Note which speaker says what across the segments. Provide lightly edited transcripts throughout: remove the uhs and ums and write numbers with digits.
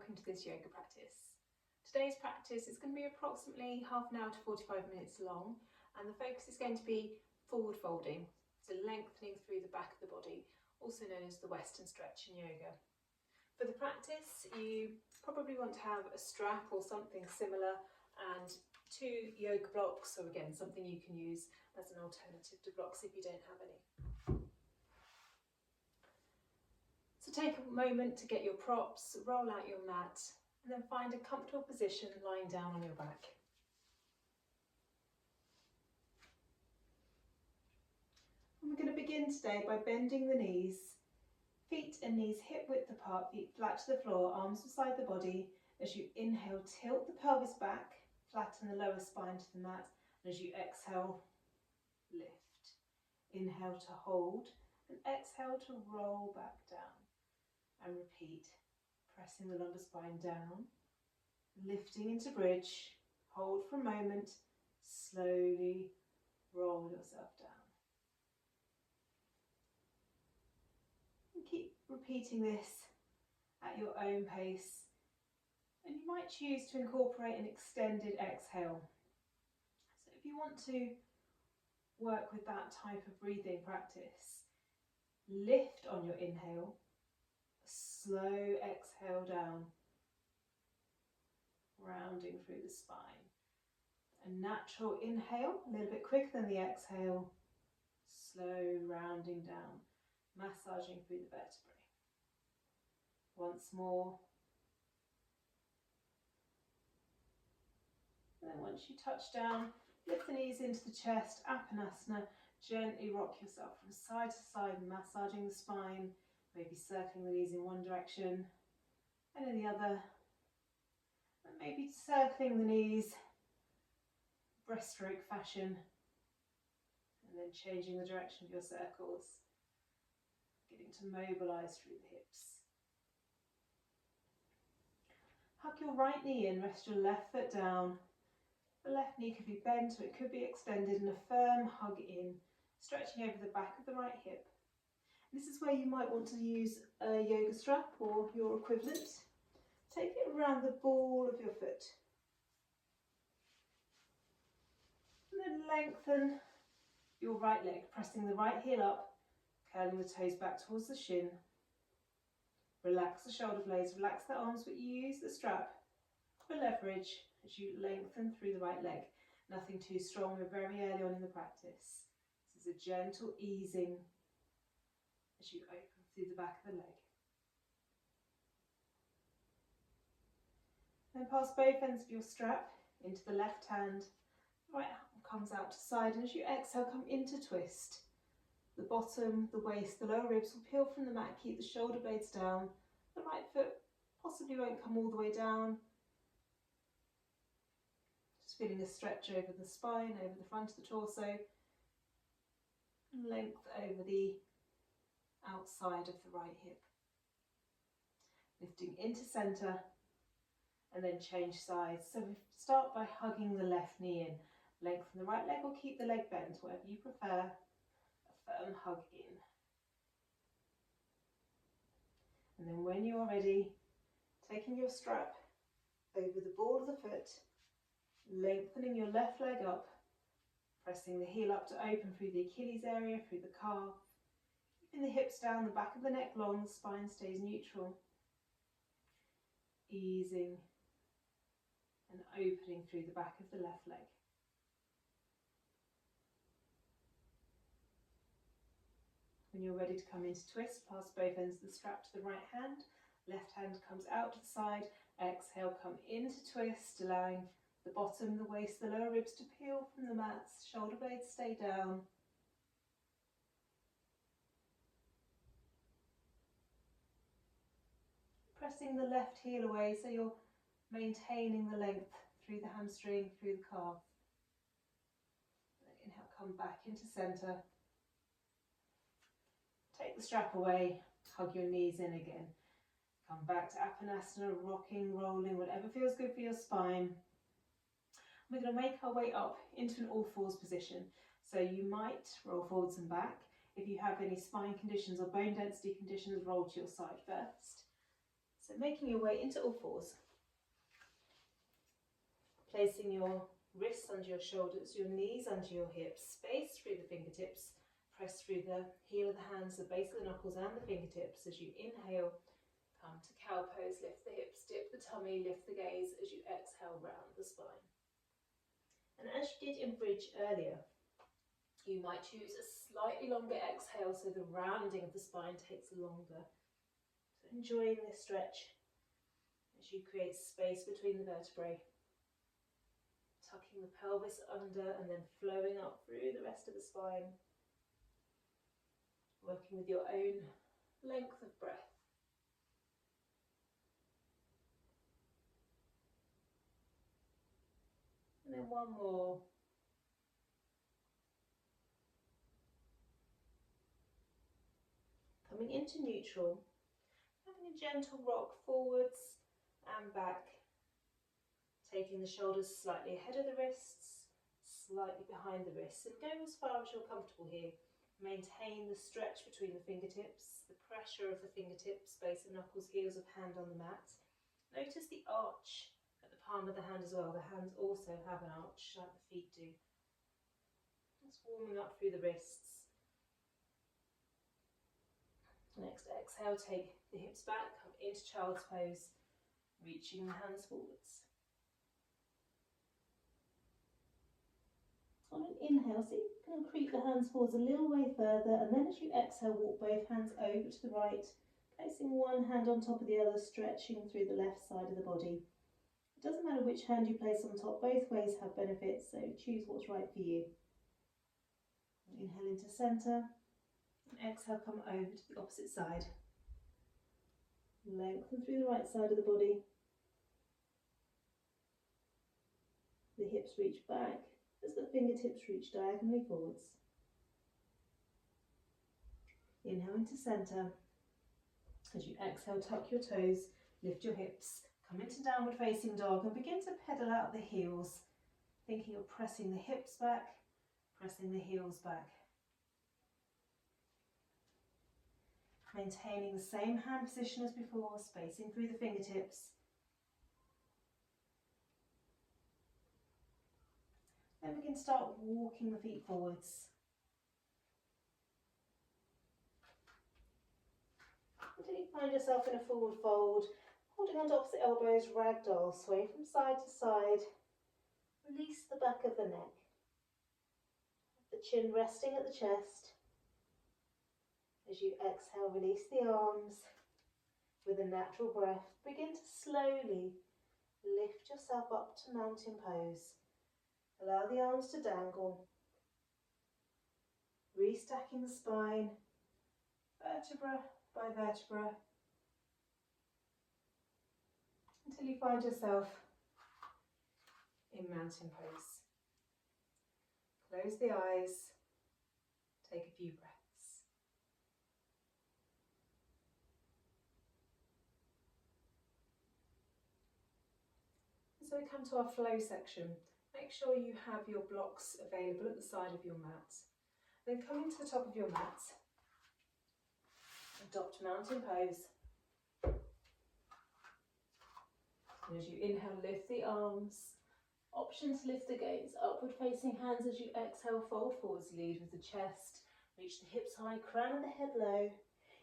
Speaker 1: welcome to this yoga practice. Today's practice is going to be approximately half an hour to 45 minutes long, and the focus is going to be forward folding, so lengthening through the back of the body, also known as the Western stretch in yoga. For the practice, you probably want to have a strap or something similar and 2 yoga blocks, so again something you can use as an alternative to blocks if you don't have any. So take a moment to get your props, roll out your mat, and then find a comfortable position lying down on your back. And we're going to begin today by bending the knees, feet and knees hip width apart, feet flat to the floor, arms beside the body. As you inhale, tilt the pelvis back, flatten the lower spine to the mat, and as you exhale, lift. Inhale to hold, and exhale to roll back down. And repeat, pressing the lumbar spine down, lifting into bridge, hold for a moment, slowly roll yourself down. And keep repeating this at your own pace, and you might choose to incorporate an extended exhale. So if you want to work with that type of breathing practice, lift on your inhale, slow exhale down, rounding through the spine. A natural inhale, a little bit quicker than the exhale, slow rounding down, massaging through the vertebrae. Once more. And then once you touch down, lift the knees into the chest, Apanasana, gently rock yourself from side to side, massaging the spine. Maybe circling the knees in one direction and in the other. And maybe circling the knees, breaststroke fashion. And then changing the direction of your circles. Getting to mobilise through the hips. Hug your right knee in, rest your left foot down. The left knee could be bent or it could be extended, and a firm hug in, stretching over the back of the right hip. This is where you might want to use a yoga strap or your equivalent. Take it around the ball of your foot. And then lengthen your right leg, pressing the right heel up, curling the toes back towards the shin. Relax the shoulder blades, relax the arms, but you use the strap for leverage as you lengthen through the right leg. Nothing too strong, we're very early on in the practice. This is a gentle easing as you open through the back of the leg. Then pass both ends of your strap into the left hand. The right arm comes out to side, and as you exhale, come into twist. The bottom, the waist, the lower ribs will peel from the mat. Keep the shoulder blades down. The right foot possibly won't come all the way down. Just feeling a stretch over the spine, over the front of the torso. Length over the outside of the right hip. Lifting into centre and then change sides. So we start by hugging the left knee in. Lengthen the right leg or keep the leg bent, whatever you prefer. A firm hug in. And then when you are ready, taking your strap over the ball of the foot, lengthening your left leg up, pressing the heel up to open through the Achilles area, through the calf. Keeping the hips down, the back of the neck long, the spine stays neutral. Easing and opening through the back of the left leg. When you're ready to come into twist, pass both ends of the strap to the right hand. Left hand comes out to the side. Exhale, come into twist, allowing the bottom, the waist, the lower ribs to peel from the mats. Shoulder blades stay down. Pressing the left heel away so you're maintaining the length through the hamstring, through the calf. And then inhale, come back into centre. Take the strap away, hug your knees in again. Come back to Apanasana, rocking, rolling, whatever feels good for your spine. We're going to make our way up into an all fours position. So you might roll forwards and back. If you have any spine conditions or bone density conditions, roll to your side first. So So making your way into all fours, placing your wrists under your shoulders, your knees under your hips, space through the fingertips, press through the heel of the hands, the base of the knuckles and the fingertips. As you inhale, come to cow pose, lift the hips, dip the tummy, lift the gaze. As you exhale, round the spine. And as you did in bridge earlier, you might choose a slightly longer exhale so the rounding of the spine takes longer. So enjoying this stretch as you create space between the vertebrae, tucking the pelvis under and then flowing up through the rest of the spine, working with your own length of breath. And then one more. Coming into neutral, having a gentle rock forwards and back, taking the shoulders slightly ahead of the wrists, slightly behind the wrists, and go as far as you're comfortable here. Maintain the stretch between the fingertips, the pressure of the fingertips, base of knuckles, heels of hand on the mat. Notice the arch at the palm of the hand as well. The hands also have an arch like the feet do. Just warming up through the wrists. Next exhale, take the hips back, come into child's pose, reaching the hands forwards. On an inhale, so you can creep the hands forwards a little way further, and then as you exhale, walk both hands over to the right, placing one hand on top of the other, stretching through the left side of the body. It doesn't matter which hand you place on top, both ways have benefits, so choose what's right for you. Inhale into centre. Exhale, come over to the opposite side. Lengthen through the right side of the body. The hips reach back as the fingertips reach diagonally forwards. Inhale into centre. As you exhale, tuck your toes, lift your hips, come into downward facing dog and begin to pedal out the heels, thinking of pressing the hips back, pressing the heels back. Maintaining the same hand position as before, spacing through the fingertips. Then we can start walking the feet forwards. Until you find yourself in a forward fold, holding onto opposite elbows, ragdoll, sway from side to side. Release the back of the neck. The chin resting at the chest. As you exhale, release the arms. With a natural breath, begin to slowly lift yourself up to mountain pose. Allow the arms to dangle. Restacking the spine, vertebra by vertebra, until you find yourself in mountain pose. Close the eyes, take a few breaths. So we come to our flow section. Make sure you have your blocks available at the side of your mat. Then coming to the top of your mat, adopt mountain pose. And as you inhale, lift the arms. Option to lift the gaze, upward facing hands. As you exhale, fold forwards, lead with the chest. Reach the hips high, crown of the head low.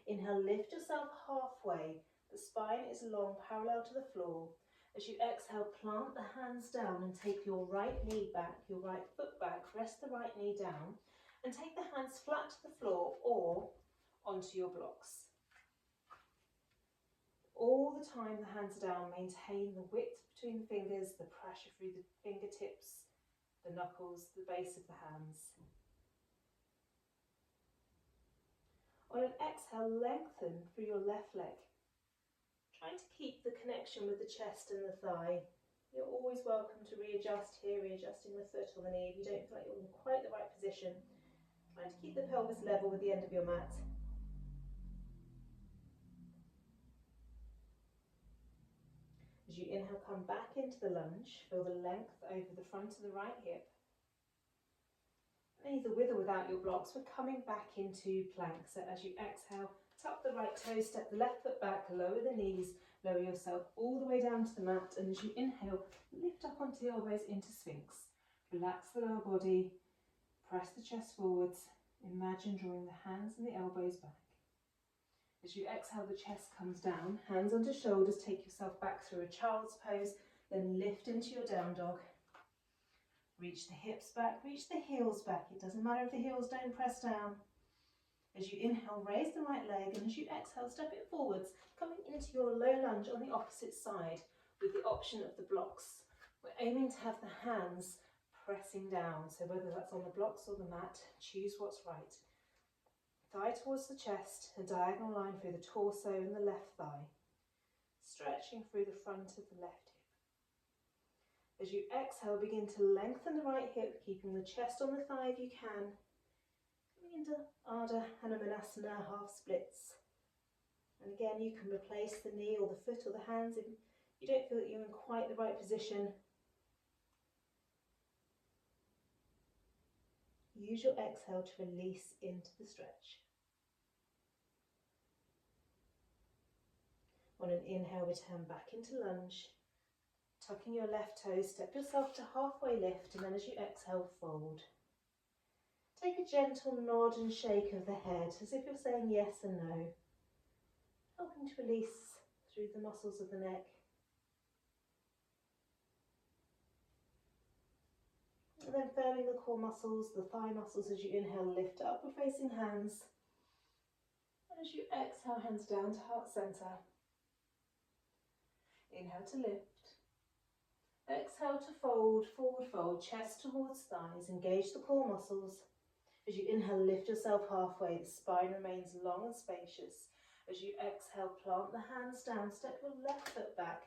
Speaker 1: Inhale, lift yourself halfway. The spine is long, parallel to the floor. As you exhale, plant the hands down and take your right knee back, your right foot back, rest the right knee down and take the hands flat to the floor or onto your blocks. All the time the hands are down, maintain the width between the fingers, the pressure through the fingertips, the knuckles, the base of the hands. On an exhale, lengthen through your left leg. Trying to keep the connection with the chest and the thigh. You're always welcome to readjust here, readjusting the foot or the knee if you don't feel like you're in quite the right position. Trying to keep the pelvis level with the end of your mat. As you inhale, come back into the lunge. Feel the length over the front of the right hip. And either with or without your blocks, we're coming back into plank. So as you exhale, tuck the right toes, step the left foot back, lower the knees, Lower yourself all the way down to the mat, and as you inhale, lift up onto the elbows into Sphinx. Relax the lower body, press the chest forwards, imagine drawing the hands and the elbows back. As you exhale, the chest comes down, hands onto shoulders, take yourself back through a child's pose, then lift into your down dog. Reach the hips back, reach the heels back. It doesn't matter if the heels don't press down. As you inhale, raise the right leg, and as you exhale, step it forwards, coming into your low lunge on the opposite side with the option of the blocks. We're aiming to have the hands pressing down, so whether that's on the blocks or the mat, choose what's right. Thigh towards the chest, a diagonal line through the torso and the left thigh, stretching through the front of the left hip. As you exhale, begin to lengthen the right hip, keeping the chest on the thigh if you can. Coming into Ardha Hanumanasana, half splits. And again, you can replace the knee or the foot or the hands if you don't feel that you're in quite the right position. Use your exhale to release into the stretch. On an inhale, return back into lunge. Tucking your left toes, step yourself to halfway lift, and then as you exhale, fold. Take a gentle nod and shake of the head, as if you're saying yes and no, helping to release through the muscles of the neck. And then firming the core muscles, the thigh muscles as you inhale, lift upward facing hands. And as you exhale, hands down to heart center. Inhale to lift. Exhale to fold, forward fold, chest towards thighs, engage the core muscles. As you inhale, lift yourself halfway, the spine remains long and spacious. As you exhale, plant the hands down, step your left foot back,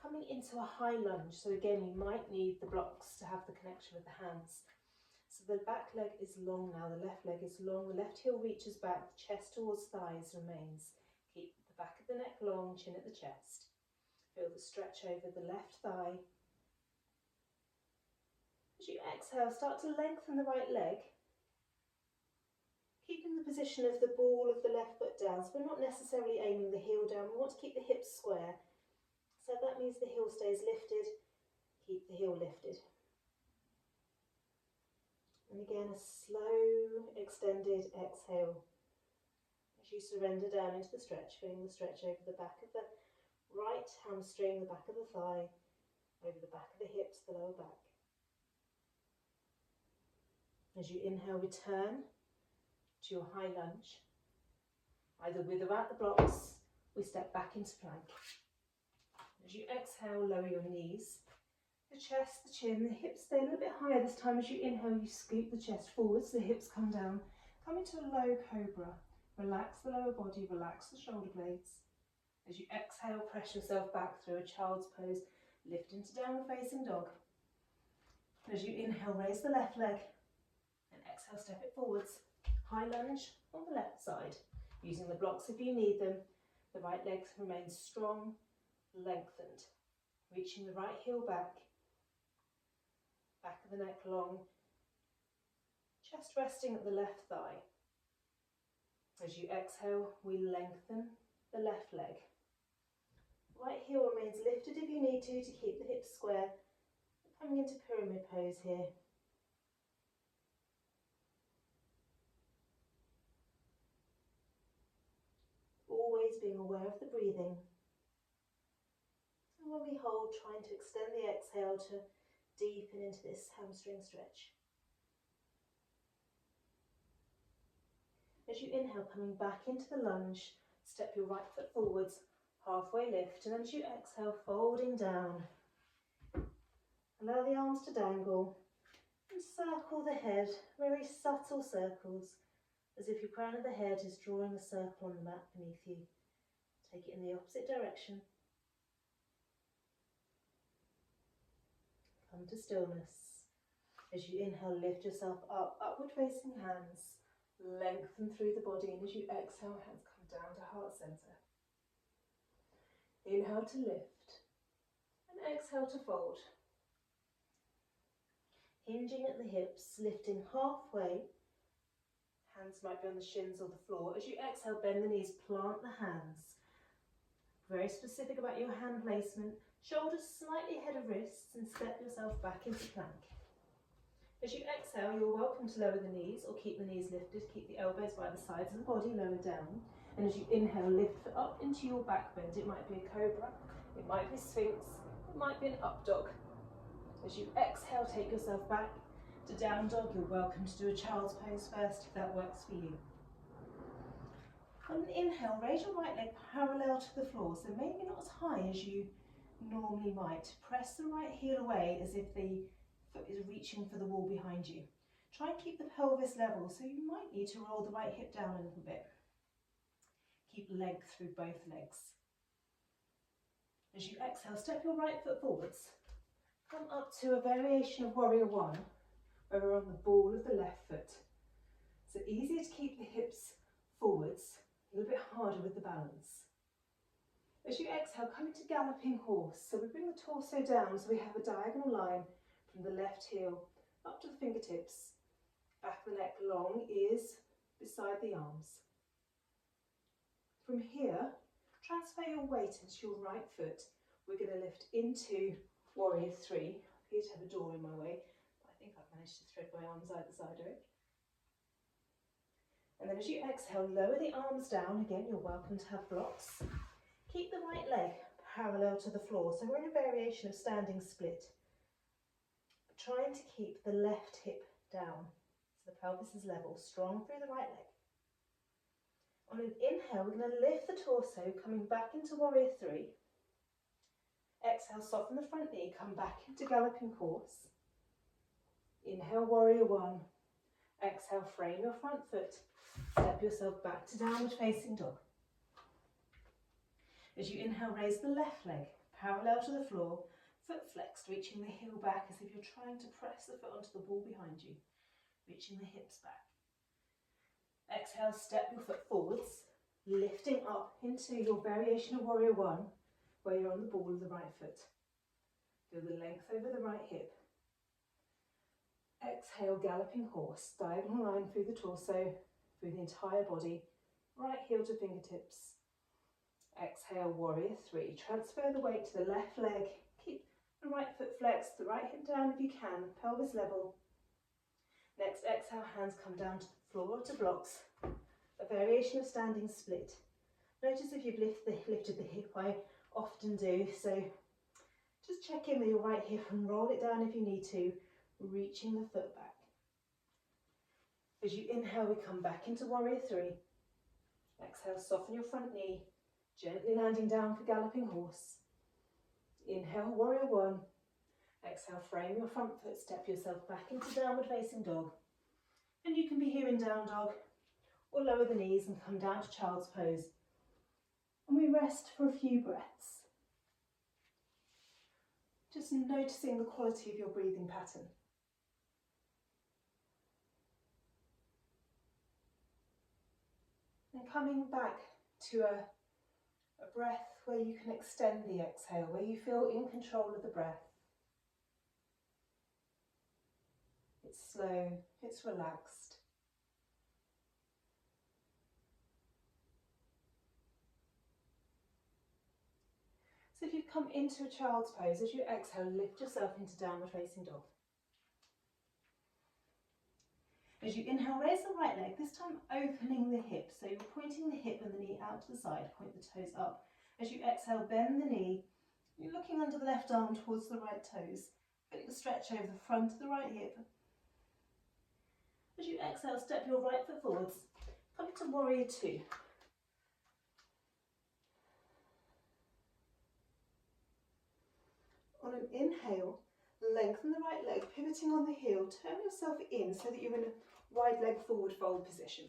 Speaker 1: coming into a high lunge. So again, you might need the blocks to have the connection with the hands. So the back leg is long now, the left leg is long, the left heel reaches back, the chest towards thighs remains. Keep the back of the neck long, chin at the chest. Feel the stretch over the left thigh. As you exhale, start to lengthen the right leg, keeping the position of the ball of the left foot down. So we're not necessarily aiming the heel down, we want to keep the hips square. So that means the heel stays lifted, keep the heel lifted. And again, a slow, extended exhale as you surrender down into the stretch, feeling the stretch over the back of the right hamstring, the back of the thigh, over the back of the hips, the lower back. As you inhale, return to your high lunge. Either with or without the blocks, we step back into plank. As you exhale, lower your knees, the chest, the chin, the hips stay a little bit higher this time. As you inhale, you scoop the chest forwards, the hips come down. Come into a low cobra. Relax the lower body, relax the shoulder blades. As you exhale, press yourself back through a child's pose, lift into downward facing dog. As you inhale, raise the left leg, and exhale, step it forwards. High lunge on the left side, using the blocks if you need them. The right leg remains strong, lengthened, reaching the right heel back, back of the neck long, chest resting at the left thigh. As you exhale, we lengthen the left leg. Right heel remains lifted if you need to keep the hips square. Coming into pyramid pose here. Always being aware of the breathing. And when we hold, trying to extend the exhale to deepen into this hamstring stretch. As you inhale, coming back into the lunge, step your right foot forwards, halfway lift, and then as you exhale, folding down. Allow the arms to dangle and circle the head, very subtle circles, as if your crown of the head is drawing a circle on the mat beneath you. Take it in the opposite direction. Come to stillness. As you inhale, lift yourself up, upward facing hands, lengthen through the body, and as you exhale, hands come down to heart center. Inhale to lift, and exhale to fold. Hinging at the hips, lifting halfway. Hands might be on the shins or the floor. As you exhale, bend the knees, plant the hands. Very specific about your hand placement. Shoulders slightly ahead of wrists and step yourself back into plank. As you exhale, you're welcome to lower the knees or keep the knees lifted. Keep the elbows by the sides of the body, lower down. And as you inhale, lift up into your back bend. It might be a cobra, it might be sphinx, it might be an up dog. As you exhale, take yourself back to down dog. You're welcome to do a child's pose first if that works for you. On an inhale, raise your right leg parallel to the floor, so maybe not as high as you normally might. Press the right heel away as if the foot is reaching for the wall behind you. Try and keep the pelvis level, so you might need to roll the right hip down a little bit. Keep length through both legs. As you exhale, step your right foot forwards. Come up to a variation of warrior one, where we're on the ball of the left foot. So easier to keep the hips forwards, a little bit harder with the balance. As you exhale, come into galloping horse. So we bring the torso down so we have a diagonal line from the left heel up to the fingertips. Back of the neck long, ears beside the arms. From here, transfer your weight into your right foot. We're going to lift into warrior three. I appear to have a door in my way, but I think I've managed to thread my arms either side of it. And then as you exhale, lower the arms down. Again, you're welcome to have blocks. Keep the right leg parallel to the floor. So we're in a variation of standing split. Trying to keep the left hip down so the pelvis is level, strong through the right leg. On an inhale, we're going to lift the torso, coming back into warrior three. Exhale, soften the front knee, come back into galloping horse. Inhale, warrior one. Exhale, frame your front foot. Step yourself back to downward facing dog. As you inhale, raise the left leg parallel to the floor, foot flexed, reaching the heel back as if you're trying to press the foot onto the wall behind you, reaching the hips back. Exhale, step your foot forwards, lifting up into your variation of warrior one, where you're on the ball of the right foot. Feel the length over the right hip. Exhale, galloping horse, diagonal line through the torso, through the entire body, right heel to fingertips. Exhale, warrior three. Transfer the weight to the left leg. Keep the right foot flexed, the right hip down if you can, pelvis level. Next, exhale, hands come down to the floor to blocks. A variation of standing split. Notice if you've lifted the hip, I often do, so just check in with your right hip and roll it down if you need to, reaching the foot back. As you inhale, we come back into warrior three. Exhale, soften your front knee, gently landing down for galloping horse. Inhale, warrior one. Exhale, frame your front foot, step yourself back into downward facing dog. And you can be here in down dog, or lower the knees and come down to child's pose. And we rest for a few breaths. Just noticing the quality of your breathing pattern. And coming back to a breath where you can extend the exhale, where you feel in control of the breath. It's slow, it's relaxed. So if you've come into a child's pose, as you exhale, lift yourself into downward facing dog. As you inhale, raise the right leg, this time opening the hip. So you're pointing the hip and the knee out to the side, point the toes up. As you exhale, bend the knee. You're looking under the left arm towards the right toes. Feeling a stretch over the front of the right hip. As you exhale, step your right foot forwards. Come into warrior two. On an inhale, lengthen the right leg, pivoting on the heel. Turn yourself in so that you're in a wide leg forward fold position.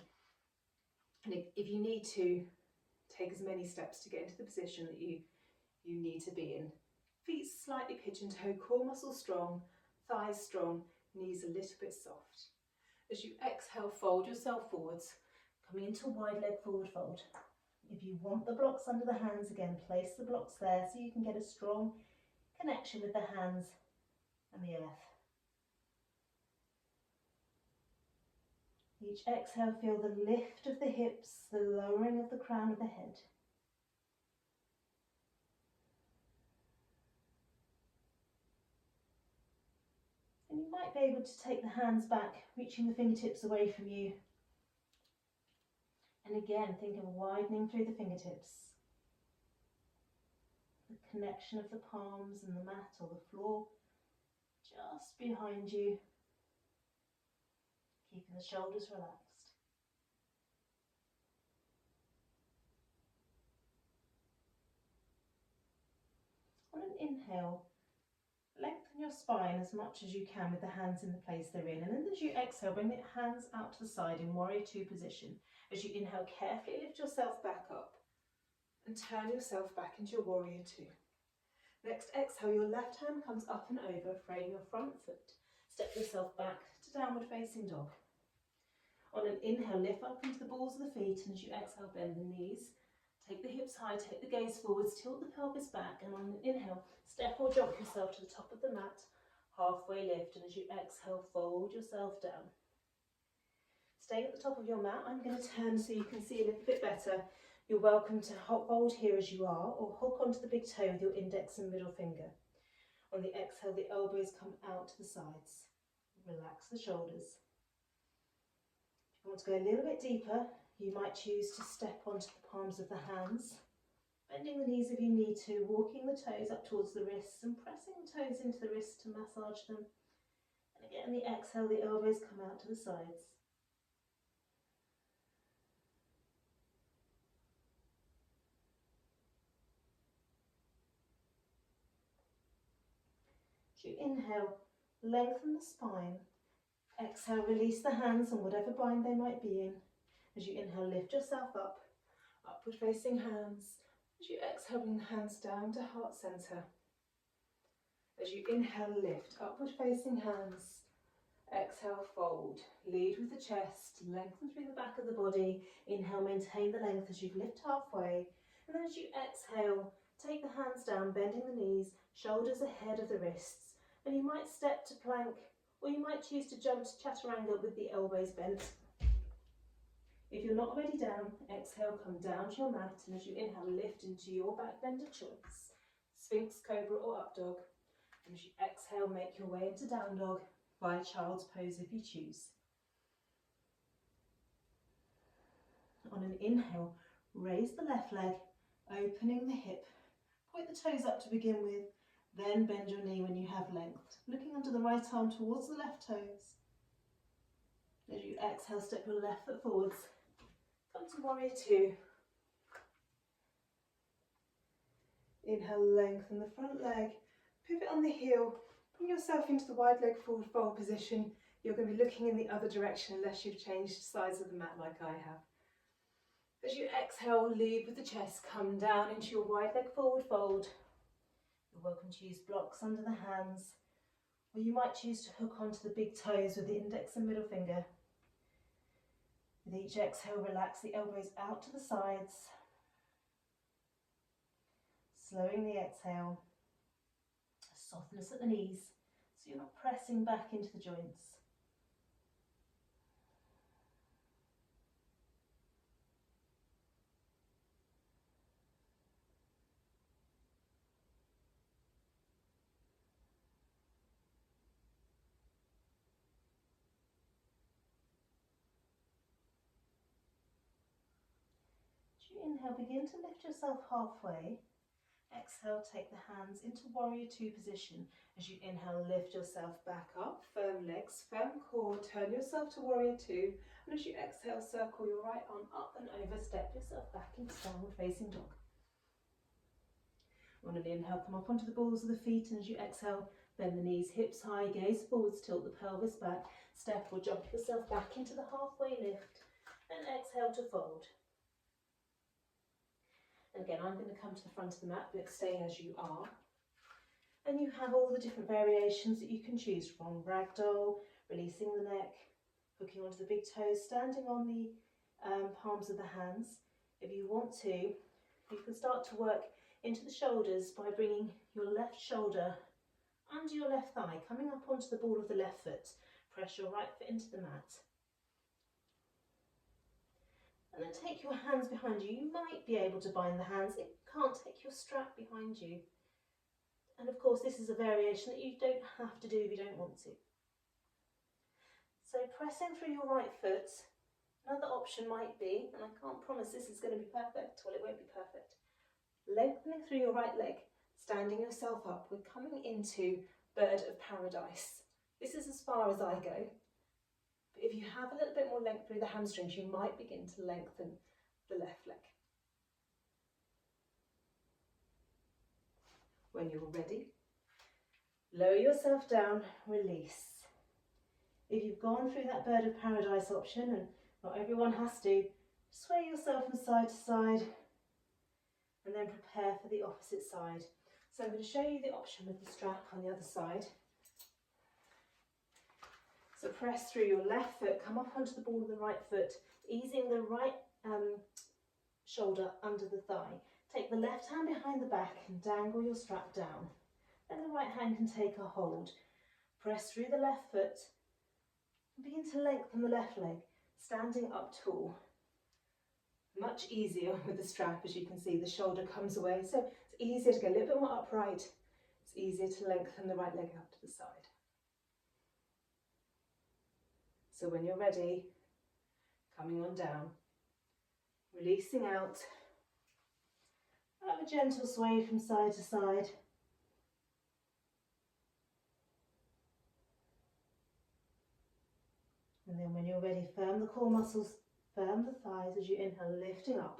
Speaker 1: And if you need to, take as many steps to get into the position that you need to be in. Feet slightly pigeon toe, core muscles strong, thighs strong, knees a little bit soft. As you exhale, fold yourself forwards, coming into wide leg forward fold. If you want the blocks under the hands, again, place the blocks there so you can get a strong connection with the hands and the earth. Each exhale, feel the lift of the hips, the lowering of the crown of the head. be able to take the hands back, reaching the fingertips away from you. And again, think of widening through the fingertips. The connection of the palms and the mat or the floor just behind you. Keeping the shoulders relaxed. On an inhale, lengthen your spine as much as you can with the hands in the place they're in. And then as you exhale, bring the hands out to the side in warrior two position. As you inhale, carefully lift yourself back up and turn yourself back into your warrior two. Next exhale, your left hand comes up and over, frame your front foot. Step yourself back to downward facing dog. On an inhale, lift up into the balls of the feet, and as you exhale, bend the knees. Take the hips high, take the gaze forwards, tilt the pelvis back, and on an inhale, step or jump yourself to the top of the mat, halfway lift, and as you exhale, fold yourself down. Staying at the top of your mat, I'm going to turn so you can see a little bit better. You're welcome to hold here as you are, or hook onto the big toe with your index and middle finger. On the exhale, the elbows come out to the sides. Relax the shoulders. If you want to go a little bit deeper, you might choose to step onto the palms of the hands, bending the knees if you need to, walking the toes up towards the wrists and pressing the toes into the wrists to massage them. And again, the exhale, the elbows come out to the sides. As you inhale, lengthen the spine. Exhale, release the hands on whatever bind they might be in. As you inhale, lift yourself up, upward facing hands. As you exhale, bring the hands down to heart center. As you inhale, lift, upward facing hands. Exhale, fold. Lead with the chest, lengthen through the back of the body. Inhale, maintain the length as you lift halfway. And then as you exhale, take the hands down, bending the knees, shoulders ahead of the wrists. And you might step to plank, or you might choose to jump to chaturanga with the elbows bent. If you're not already down, exhale, come down to your mat, and as you inhale, lift into your back bend of choice, Sphinx, Cobra or Up Dog. And as you exhale, make your way into Down Dog by Child's Pose if you choose. On an inhale, raise the left leg, opening the hip. Point the toes up to begin with, then bend your knee when you have length, looking under the right arm towards the left toes. As you exhale, step your left foot forwards. Come to warrior two. Inhale, lengthen the front leg, pivot on the heel, bring yourself into the wide leg forward fold position. You're going to be looking in the other direction unless you've changed sides of the mat like I have. As you exhale, lead with the chest, come down into your wide leg forward fold. You're welcome to use blocks under the hands, or you might choose to hook onto the big toes with the index and middle finger. With each exhale, relax the elbows out to the sides, slowing the exhale. Softness at the knees, so you're not pressing back into the joints. As you inhale, begin to lift yourself halfway. Exhale, take the hands into warrior two position. As you inhale, lift yourself back up, firm legs, firm core, turn yourself to warrior two. And as you exhale, circle your right arm up and over, step yourself back into downward facing dog. On an inhale, come up onto the balls of the feet, and as you exhale, bend the knees, hips high, gaze forwards, tilt the pelvis back, step or jump yourself back into the halfway lift, and exhale to fold. And again, I'm going to come to the front of the mat, but stay as you are. And you have all the different variations that you can choose from. Ragdoll, releasing the neck, hooking onto the big toes, standing on the palms of the hands. If you want to, you can start to work into the shoulders by bringing your left shoulder under your left thigh, coming up onto the ball of the left foot. Press your right foot into the mat. And then take your hands behind you. You might be able to bind the hands. If you can't, take your strap behind you. And of course, this is a variation that you don't have to do if you don't want to. So pressing through your right foot. Another option might be, and I can't promise this is going to be perfect, well, it won't be perfect, lengthening through your right leg, standing yourself up. We're coming into bird of paradise. This is as far as I go. But if you have a little bit more length through the hamstrings, you might begin to lengthen the left leg. When you're ready, lower yourself down, release. If you've gone through that bird of paradise option, and not everyone has to, sway yourself from side to side and then prepare for the opposite side. So I'm going to show you the option with the strap on the other side. So press through your left foot, come up onto the ball of the right foot, easing the right shoulder under the thigh. Take the left hand behind the back and dangle your strap down. Then the right hand can take a hold. Press through the left foot and begin to lengthen the left leg, standing up tall. Much easier with the strap, as you can see, the shoulder comes away, so it's easier to go a little bit more upright. It's easier to lengthen the right leg out to the side. So when you're ready, coming on down, releasing out, have a gentle sway from side to side. And then when you're ready, firm the core muscles, firm the thighs as you inhale, lifting up.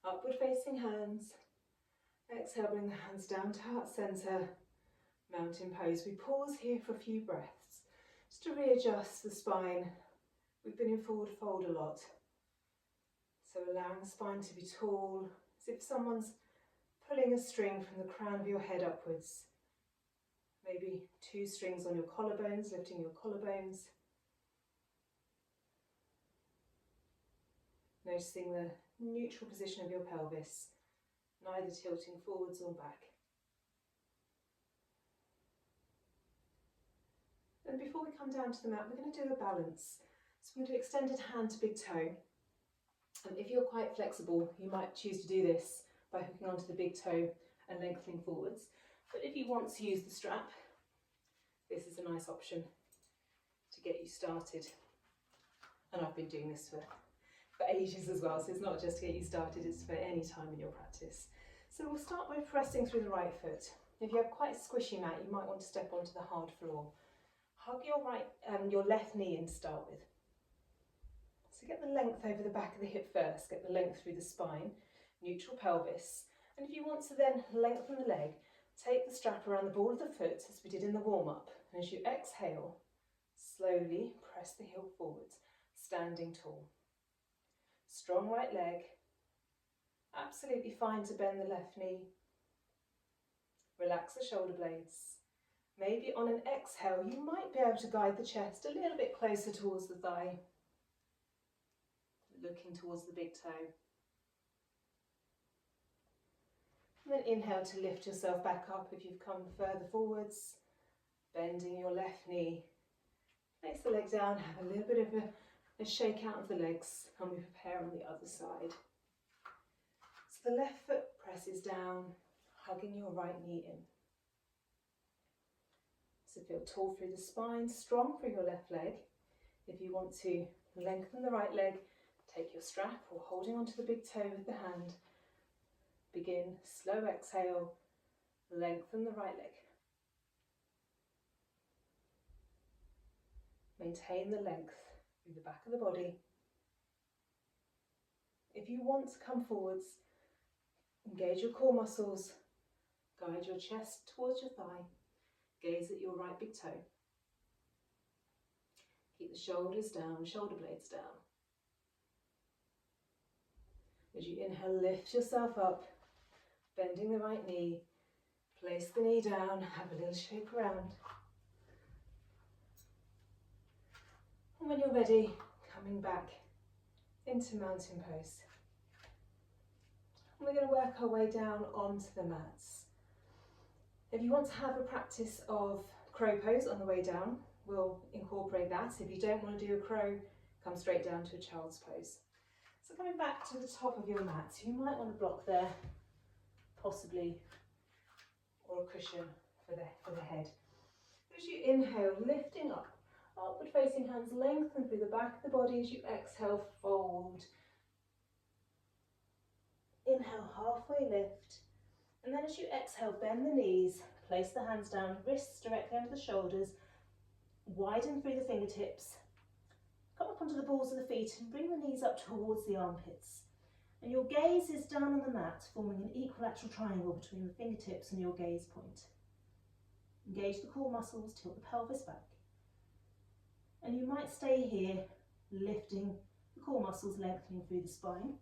Speaker 1: Upward facing hands. Exhale, bring the hands down to heart centre. Mountain pose. We pause here for a few breaths, just to readjust the spine. We've been in forward fold a lot. So allowing the spine to be tall, as if someone's pulling a string from the crown of your head upwards. Maybe 2 strings on your collarbones, lifting your collarbones. Noticing the neutral position of your pelvis, neither tilting forwards or back. And before we come down to the mat, we're going to do a balance. So we're going to do extended hand to big toe. And if you're quite flexible, you might choose to do this by hooking onto the big toe and lengthening forwards. But if you want to use the strap, this is a nice option to get you started. And I've been doing this for ages as well, so it's not just to get you started, it's for any time in your practice. So we'll start by pressing through the right foot. If you have quite a squishy mat, you might want to step onto the hard floor. Hug your left knee in to start with. So get the length over the back of the hip first, get the length through the spine, neutral pelvis, and if you want to then lengthen the leg, take the strap around the ball of the foot as we did in the warm-up, and as you exhale, slowly press the heel forwards, standing tall. Strong right leg, absolutely fine to bend the left knee. Relax the shoulder blades. Maybe on an exhale, you might be able to guide the chest a little bit closer towards the thigh, looking towards the big toe. And then inhale to lift yourself back up if you've come further forwards, bending your left knee. Place the leg down, have a little bit of a shake out of the legs, and we prepare on the other side. So the left foot presses down, hugging your right knee in. So feel tall through the spine, strong through your left leg. If you want to lengthen the right leg, take your strap or holding onto the big toe with the hand. Begin, slow exhale, lengthen the right leg. Maintain the length through the back of the body. If you want to come forwards, engage your core muscles, guide your chest towards your thigh, gaze at your right big toe. Keep the shoulders down, shoulder blades down. As you inhale, lift yourself up, bending the right knee, place the knee down, have a little shake around. And when you're ready, coming back into mountain pose. And we're going to work our way down onto the mats. If you want to have a practice of crow pose on the way down, we'll incorporate that. If you don't want to do a crow, come straight down to a child's pose. So coming back to the top of your mat, you might want to block there, possibly, or a cushion for the head. As you inhale, lifting up, Upward facing hands lengthen through the back of the body as you exhale, fold. Inhale, halfway lift. And then as you exhale, bend the knees, place the hands down, wrists directly under the shoulders, widen through the fingertips, come up onto the balls of the feet and bring the knees up towards the armpits. And your gaze is down on the mat, forming an equilateral triangle between the fingertips and your gaze point. Engage the core muscles, tilt the pelvis back. And you might stay here, lifting the core muscles, lengthening through the spine.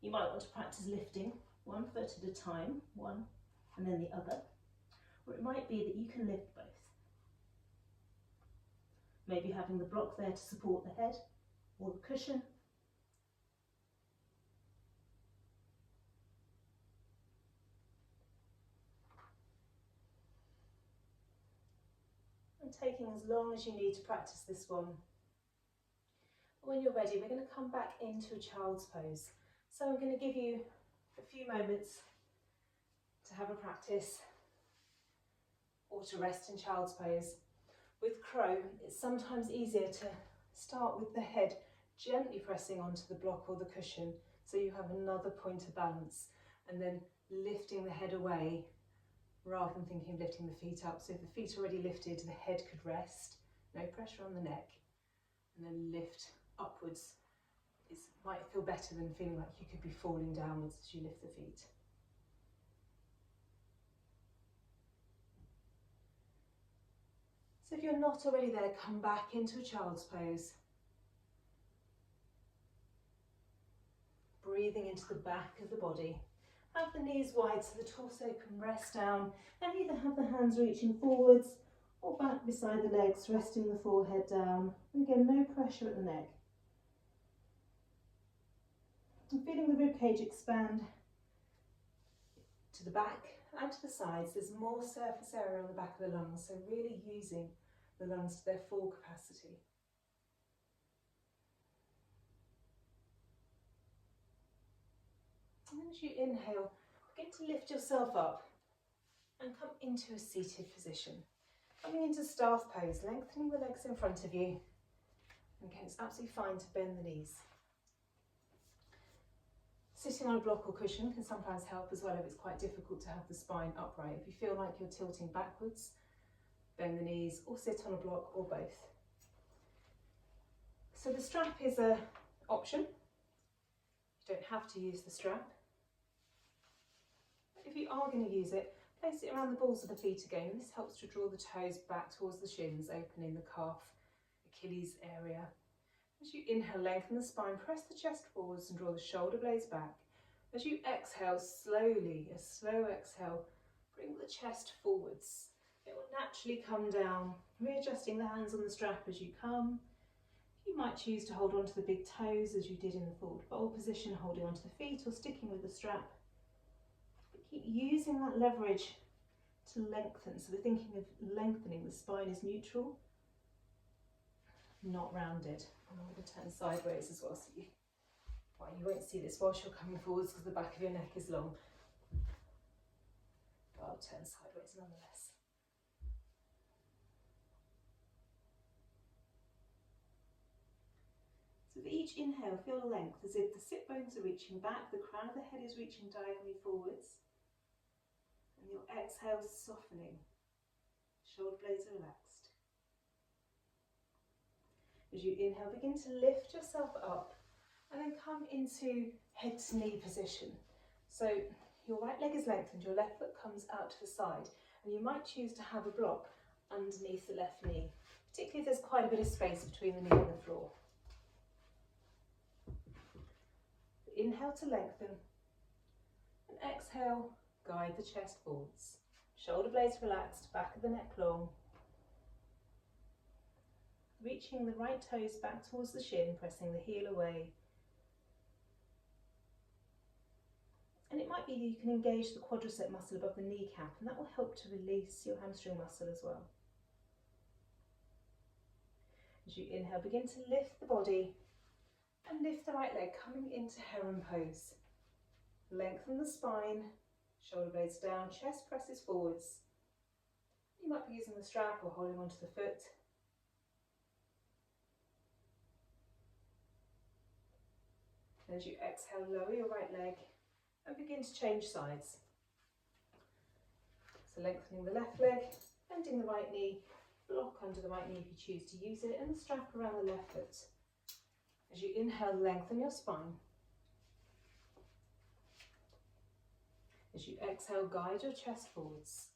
Speaker 1: You might want to practice lifting one foot at a time, one and then the other. Or it might be that you can lift both. Maybe having the block there to support the head or the cushion. And taking as long as you need to practice this one. When you're ready, we're going to come back into a child's pose. So I'm going to give you a few moments to have a practice or to rest in child's pose. With crow, it's sometimes easier to start with the head gently pressing onto the block or the cushion so you have another point of balance, and then lifting the head away rather than thinking of lifting the feet up. So if the feet are already lifted, the head could rest, no pressure on the neck, and then lift upwards. It might feel better than feeling like you could be falling downwards as you lift the feet. So if you're not already there, come back into a child's pose. Breathing into the back of the body. Have the knees wide so the torso can rest down, and either have the hands reaching forwards or back beside the legs, resting the forehead down. And again, no pressure at the neck. And feeling the ribcage expand to the back and to the sides. There's more surface area on the back of the lungs, so really using the lungs to their full capacity. And then as you inhale, begin to lift yourself up and come into a seated position. Coming into staff pose, lengthening the legs in front of you. Again, it's absolutely fine to bend the knees. Sitting on a block or cushion can sometimes help as well if it's quite difficult to have the spine upright. If you feel like you're tilting backwards, bend the knees or sit on a block or both. So the strap is an option. You don't have to use the strap. If you are going to use it, place it around the balls of the feet again. This helps to draw the toes back towards the shins, opening the calf, Achilles area. As you inhale, lengthen the spine, press the chest forwards and draw the shoulder blades back. As you exhale, slowly, a slow exhale, bring the chest forwards. It will naturally come down, readjusting the hands on the strap as you come. You might choose to hold on to the big toes as you did in the forward fold position, holding onto the feet or sticking with the strap. But keep using that leverage to lengthen. So we're thinking of lengthening. The spine is neutral, not rounded. And I'm going to turn sideways as well, so you won't see this whilst you're coming forwards because the back of your neck is long. But I'll turn sideways nonetheless. So for each inhale, feel length as if the sit bones are reaching back, the crown of the head is reaching diagonally forwards, and your exhale is softening. Shoulder blades are relaxed. As you inhale, begin to lift yourself up and then come into head to knee position. So your right leg is lengthened, your left foot comes out to the side, and you might choose to have a block underneath the left knee, particularly if there's quite a bit of space between the knee and the floor. Inhale to lengthen, and exhale, guide the chest forwards. Shoulder blades relaxed, back of the neck long. Reaching the right toes back towards the shin, pressing the heel away. And it might be that you can engage the quadricep muscle above the kneecap, and that will help to release your hamstring muscle as well. As you inhale, begin to lift the body and lift the right leg, coming into heron pose. Lengthen the spine, shoulder blades down, chest presses forwards. You might be using the strap or holding onto the foot. And as you exhale, lower your right leg and begin to change sides. So lengthening the left leg, bending the right knee, block under the right knee if you choose to use it, and the strap around the left foot. As you inhale, lengthen your spine. As you exhale, guide your chest forwards.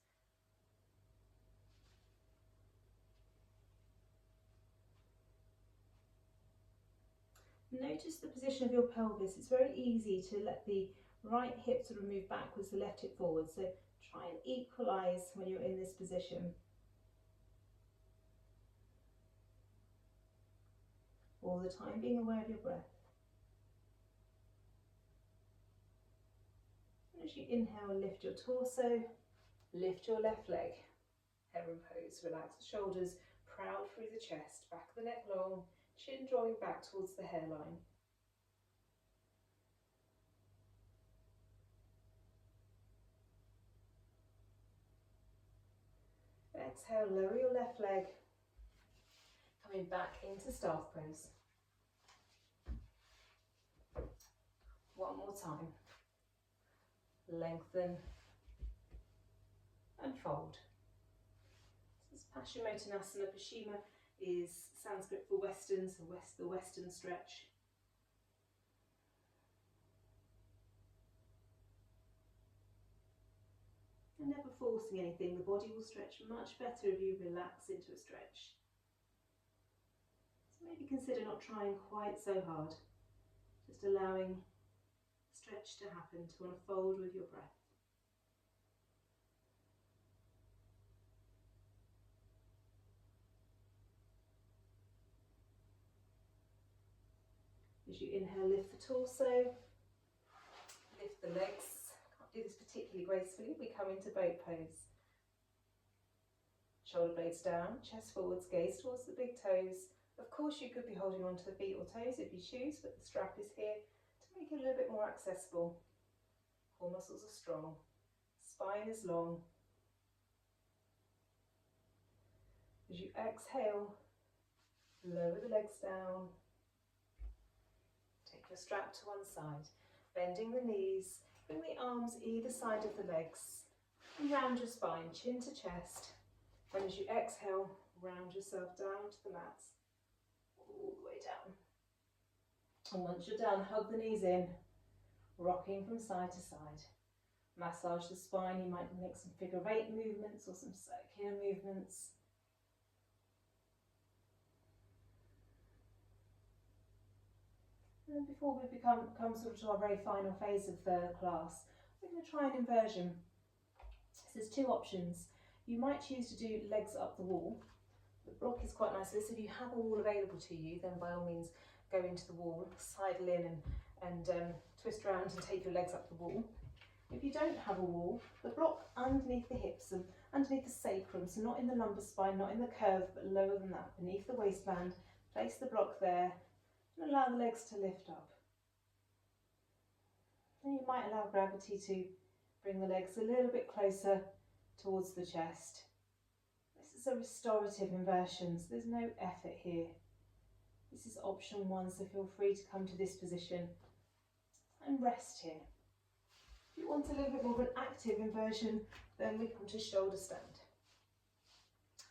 Speaker 1: Notice the position of your pelvis. It's very easy to let the right hip sort of move backwards, the left hip forward. So try and equalise when you're in this position. All the time being aware of your breath. And as you inhale, lift your torso, lift your left leg. Heron pose, relax the shoulders, proud through the chest, back of the neck long, chin drawing back towards the hairline. Exhale, lower your left leg, coming back into staff pose. One more time. Lengthen and fold. This is Paschimottanasana. Paschima is Sanskrit for Western, so the Western stretch. And never forcing anything. The body will stretch much better if you relax into a stretch. So maybe consider not trying quite so hard, just allowing stretch to happen, to unfold with your breath. As you inhale, lift the torso, lift the legs. Can't do this particularly gracefully. We come into boat pose. Shoulder blades down, chest forwards, gaze towards the big toes. Of course, you could be holding onto the feet or toes if you choose, but the strap is here to make it a little bit more accessible. Core muscles are strong, spine is long. As you exhale, lower the legs down. Take your strap to one side, bending the knees, bring the arms either side of the legs, and round your spine, chin to chest. And as you exhale, round yourself down to the mat, all the way down. And once you're done, hug the knees in, rocking from side to side. Massage the spine. You might make some figure eight movements or some circular movements. And before we come sort of to our very final phase of the class, we're going to try an inversion. So there's two options. You might choose to do legs up the wall. The block is quite nice. So if you have a wall available to you, then by all means go into the wall, sidle in and twist around and take your legs up the wall. If you don't have a wall, the block underneath the hips and underneath the sacrum, so not in the lumbar spine, not in the curve, but lower than that, beneath the waistband, place the block there and allow the legs to lift up. And you might allow gravity to bring the legs a little bit closer towards the chest. This is a restorative inversion, so there's no effort here. This is option one, so feel free to come to this position and rest here. If you want a little bit more of an active inversion, then we come to shoulder stand,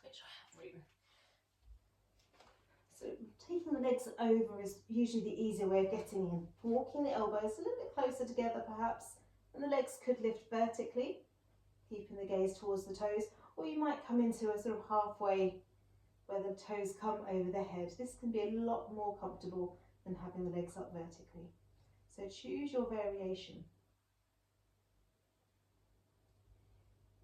Speaker 1: which I have written. So taking the legs over is usually the easier way of getting in. Walking the elbows a little bit closer together perhaps, and the legs could lift vertically, keeping the gaze towards the toes, or you might come into a sort of halfway where the toes come over the head. This can be a lot more comfortable than having the legs up vertically. So choose your variation.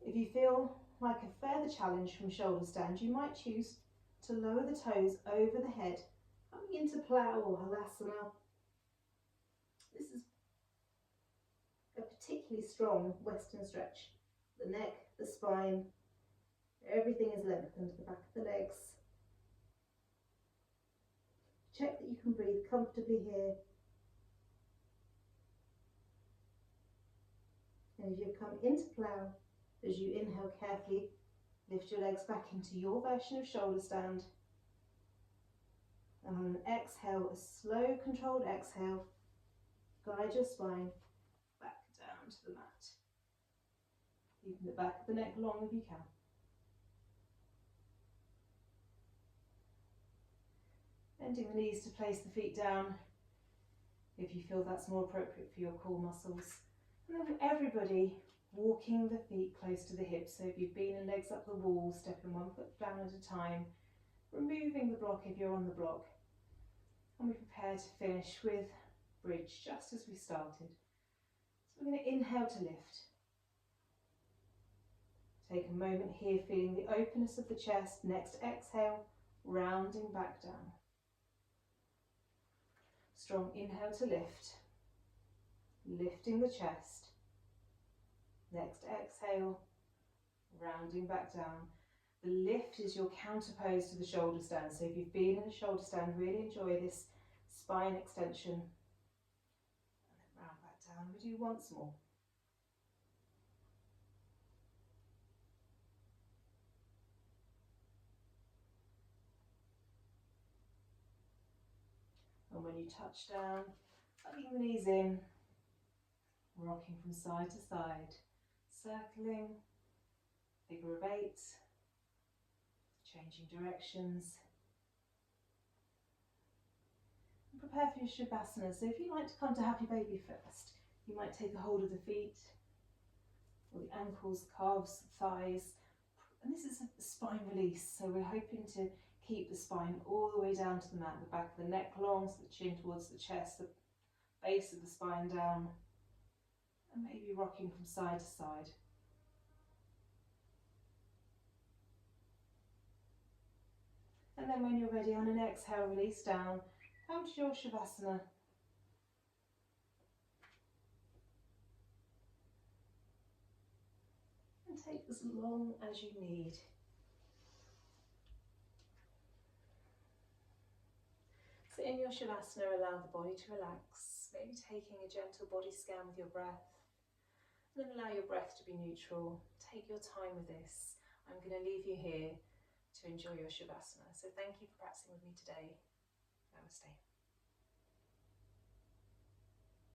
Speaker 1: If you feel like a further challenge from shoulder stand, you might choose to lower the toes over the head, coming into plough or halasana. This is a particularly strong Western stretch. The neck, the spine, everything is lengthened, the back of the legs. Check that you can breathe comfortably here. And as you come into plough, as you inhale carefully, lift your legs back into your version of shoulder stand. And on an exhale, a slow controlled exhale, Guide your spine back down to the mat. Keeping the back of the neck long if you can. Bending the knees to place the feet down if you feel that's more appropriate for your core muscles. And then for everybody, walking the feet close to the hips. So if you've been in legs up the wall, stepping one foot down at a time, removing the block if you're on the block. And we prepare to finish with bridge, just as we started. So we're going to inhale to lift. Take a moment here, feeling the openness of the chest. Next exhale, rounding back down. Strong inhale to lift, lifting the chest. Next exhale, rounding back down. The lift is your counterpose to the shoulder stand. So if you've been in a shoulder stand, really enjoy this spine extension. And then round back down. We do once more. And when you touch down, tucking the knees in, rocking from side to side, circling, figure of 8, changing directions. And prepare for your Shavasana. So if you like to come to Happy Baby first, you might take a hold of the feet, or the ankles, calves, thighs. And this is a spine release, so we're hoping to keep the spine all the way down to the mat, the back of the neck long, so the chin towards the chest, the base of the spine down, and maybe rocking from side to side. And then when you're ready, on an exhale, release down, come to your Shavasana. And take as long as you need. So in your Shavasana, allow the body to relax, maybe taking a gentle body scan with your breath. And then allow your breath to be neutral. Take your time with this. I'm going to leave you here to enjoy your Shavasana. So thank you for practicing with me today. Namaste.